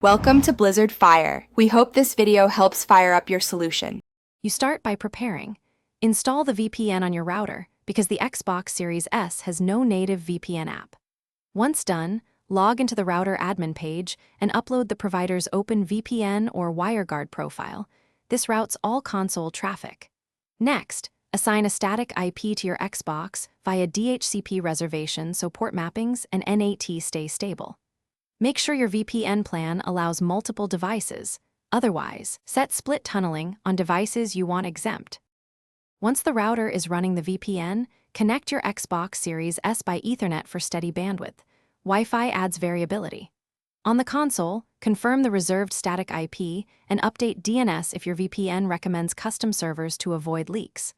Welcome to Blizzard Fire. We hope this video helps fire up your solution. You start by preparing. Install the VPN on your router because the Xbox Series S has no native VPN app. Once done, log into the router admin page and upload the provider's OpenVPN or WireGuard profile. This routes all console traffic. Next, assign a static IP to your Xbox via DHCP reservation so port mappings and NAT stay stable. Make sure your VPN plan allows multiple devices. Otherwise, set split tunneling on devices you want exempt. Once the router is running the VPN, connect your Xbox Series S by Ethernet for steady bandwidth. Wi-Fi adds variability. On the console, confirm the reserved static IP and update DNS if your VPN recommends custom servers to avoid leaks.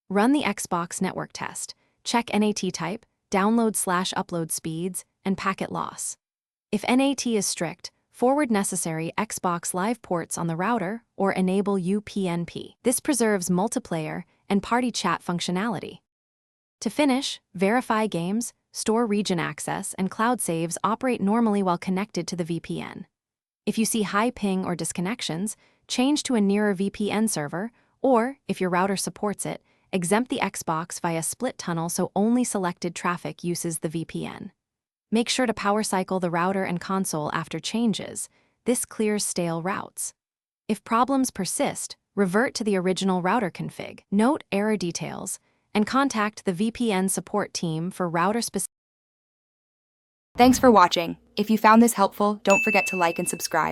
Run the Xbox network test. Check NAT type, download/upload speeds, and packet loss. If NAT is strict, forward necessary Xbox Live ports on the router or enable UPnP. This preserves multiplayer and party chat functionality. To finish, verify games, store region access, and cloud saves operate normally while connected to the VPN. If you see high ping or disconnections, change to a nearer VPN server, or, if your router supports it, exempt the Xbox via split tunnel so only selected traffic uses the VPN. Make sure to power cycle the router and console after changes. This clears stale routes. If problems persist, revert to the original router config, note error details, and contact the VPN support team for router-specific. Thanks for watching. If you found this helpful, don't forget to like and subscribe.